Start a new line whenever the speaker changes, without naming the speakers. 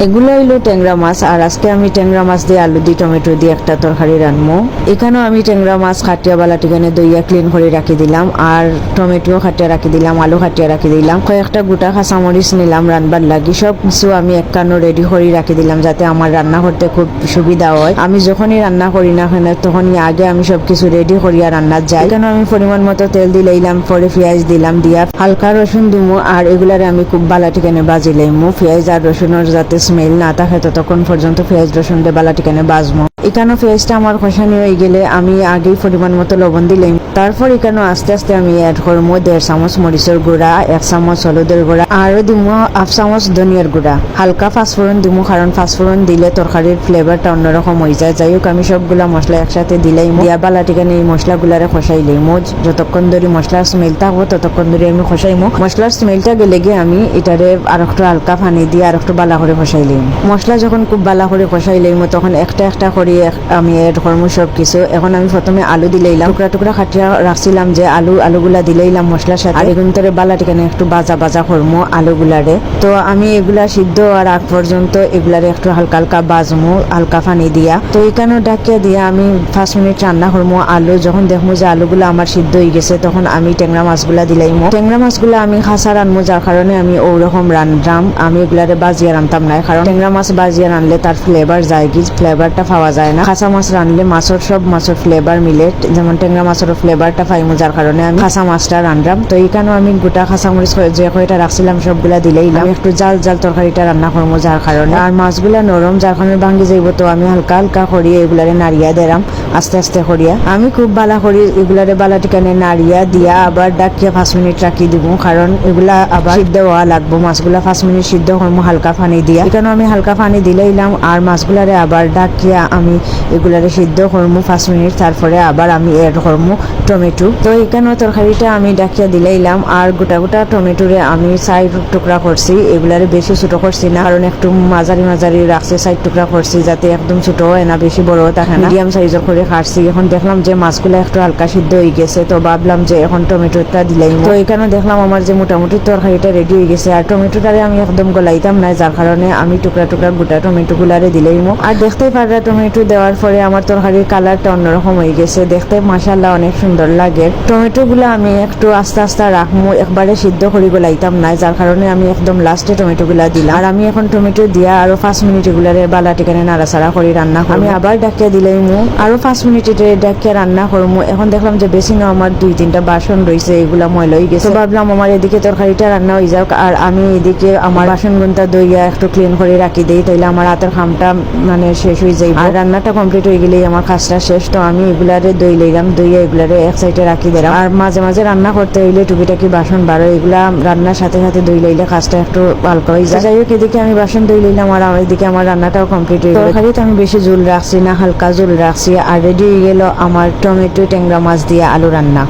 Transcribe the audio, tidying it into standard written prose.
এগুলো হইলো ট্যাংরা মাছ, আর আজকে আমি ট্যাংরা মাছ দিয়ে আলু দিয়ে টমেটো দিয়ে একটা তরকারি রান্নবো। এখানেও আমি ট্যাংরা মাছ খাটিয়া বালাটিখানে দইয়া ক্লিন করে রাখি দিলাম, আর টমেটো খাটিয়া রাখি দিলাম, আলু খাটিয়া রাখি দিলাম, কয়েকটা গোটা কাঁচামরিচ নিলাম রান্নার লাগি। সব কিছু আমি একখানো রেডি করে রাখি দিলাম যাতে আমার রান্না করতে খুব সুবিধা হয়। আমি যখনই রান্না করি না কেন তখনই আগে আমি সব কিছু রেডি করিয়া রান্নার যাই। এখানে আমি পরিমাণ মতো তেল দিলাম, পরে পেঁয়াজ দিলাম, দিয়া হালকা রসুন দিমু, আর এগুলারে আমি খুব বালাটিখানে বাজি লাইমু। পেঁয়াজ আর রসুনের যাতে স্মেল না থাকে ততক্ষণ পর্যন্ত পেঁয়াজ রসুন দিয়ে বালাটিখানে বাজমু। এখানে পেঁয়াজটা আমার কষানি হয়ে গেলে আমি আগেই পরিমাণ মতো লবণ দিলাম। তারপর এখানে আস্তে আস্তে আমি অ্যাড করবো 1.5 চামচ মরিচের গুঁড়া, 1 চামচ হলুদের গুঁড়া, আরও দিমু 1/2 চামচ ধনিয়ার গুঁড়া, হালকা পাঁচফোড়ন দিমু, কারণ পাঁচফোড়ন দিলে তরকারির ফ্লেভারটা অন্যরকম হয়ে যায়। যাই হোক আমি সবগুলা মশলা একসাথে দিলাই, দিয়া বালাটিখানে এই মশলাগুলারে কষাইলাম। যতক্ষণ ধরে মশলার স্মেল থাকবো ততক্ষণ ধরে আমি কষাইমু। মশলার স্মেলটা গেলে গিয়ে আমি এটারে আর একটু হালকা পানি দিয়ে আর একটু বালা করে কষাইলাম। মশলা যখন খুব বালা করে কষাইলাম তখন একটা একটা করে আমি এড করবো সব কিছু। এখন আমি প্রথমে আলু দিলাম, টুকরা টুকরা খাটিয়া রাখছিলাম যে আলুগুলা দিলাম মশলার সাথে, আর এগুলো ধরে বালাটিখানে একটু বাজা করবো আলুগুলারে। তো আমি এগুলা সিদ্ধ আর আগ পর্যন্ত এগুলারে একটু হালকা হালকা বাজমু হালকা পানি দিয়া। তো এখানে ডাকিয়া দিয়া আমি 5 মিনিট রান্না করবো আলু। যখন দেখবো যে আলুগুলা আমার সিদ্ধ হয়ে গেছে তখন আমি ট্যাংরা মাছগুলা দিলাম। ট্যাংরা মাছগুলা আমি খাসা রানবো, যার কারণে আমি ওরকম রান্নাম। আমি এগুলারে বাজিয়া রান্তাম না, কারণ ট্যাংরা মাছ বাজিয়া রানলে তার ফ্লেভার যায় কি, ফ্লেভারটা পাওয়া যায় না। খাসা মাছ রানলে সব মাছের ফ্লেভার মিলে, যেমন ট্যাংরা মাছের ফ্লেভারটা পাইমু, যার কারণে আমি খাসা মাছটা রান্নাম। তো এখানেও আমি গোটা খাসা মরিচ যে কয়টা রাখছিলাম সবগুলা দিলাম। একটু জাল তরকারিটা রান্না করবো যার কারণে, আর মাছগুলা নরম যার কারণে ভাঙ্গি যাইব। তো আমি হালকা হালকা করিয়ে এগুলারে নাড়িয়া দিলাম আস্তে আস্তে করিয়া। আমি খুব বালা করি এগুলারে বালাটিখানে নাড়িয়া দিয়া আবার ডাকিয়া 5 মিনিট রাখি দিব, কারণ এগুলা আবার সিদ্ধ হওয়া লাগবো। মাছগুলা 5 মিনিট সিদ্ধ করবো হালকা পানি দিয়া। এখানে আমি হালকা পানি দিলাম, আর মাছগুলারে আবার ডাকিয়া আমি এগুলারে সিদ্ধ করবো 5 মিনিট। তারপরে আবার আমি এড করবো টমেটো। তো এখানে তরকারিটা আমি ডাকিয়া দিলাম, আর গোটা গোটা টমেটোরে আমি 4 টুকরা করছি। এগুলারে বেশি ছোট করছি না, কারণ একটু মাঝারি রাখছি, 4 টুকরা করছি যাতে একদম ছোট হয় না, বেশি বড় থাকে না, মিডিয়াম সাইজের করে কাটছি। এখন দেখলাম যে মাছগুলা একটু হালকা সিদ্ধ হয়ে গেছে, তো ভাবলাম যে এখন টমেটোটা দিলাম। তো এখানে দেখলাম আমার যে মোটামুটি তরকারিটা রেডি হয়ে গেছে, আর টমেটোটারে আমি একদম গলাইতাম না, যার কারণে আমি টুকরা টুকরা গোটা টমেটো গুলারে দিলাম। আর দেখতেই পাররা টমেটো দেওয়ার পরে আমার তরকারির কালারটা অন্যরকম হয়ে গেছে, দেখতে মাশাআল্লাহ অনেক সুন্দর লাগে। টমেটো গুলা আমি একটু আস্তে আস্তে রাখবো, একবারে সিদ্ধ করে গলাইতাম না, যার কারণে আমি একদম লাস্টে টমেটো গুলা দিলাম। আর আমি এখন টমেটো দিয়া আরো 5 মিনিট এগুলারে বালাটিখানে নাড়াচাড়া করে রান্না করবো। আমি আবার ডাকিয়া দিলাম, আরো 5 মিনিট ডাকিয়া রান্না করবো। এখন দেখলাম যে বেশি না, আমার 2-3টা বাসন রয়েছে, এগুলা ময়লা হয়ে গেছে। ভাবলাম আমার এদিকে তরকারিটা রান্না হয়ে যাক, আর আমি এদিকে আমার বাসন গুনটা দইয়া একটু ক্লিন করে রাখি দেই, তাইলে আমার হাতের খামটা মানে শেষ হয়ে যাই। আর রান্নাটা কমপ্লিট হয়ে গেলেই আমার কাজটা শেষ। তো আমি এগুলারে দইয়া এগুলারে এক সাইডে রাখি দিলাম। আর মাঝে মাঝে রান্না করতে হইলে টুকিটাকি বাসন বারো, এগুলা রান্নার সাথে সাথে দই লইলে কাজটা একটু হালকা হয়ে যায়। যাই হোক এদিকে আমি বাসন দই লইলাম, আর এদিকে আমার রান্নাটাও কমপ্লিট হয়ে গেল। তরকারিতে আমি বেশি ঝোল রাখছি না, হালকা ঝোল রাখছি। আর রেডি হয়ে গেল আমার টমেটো ট্যাংরা মাছ দিয়ে আলু রান্না।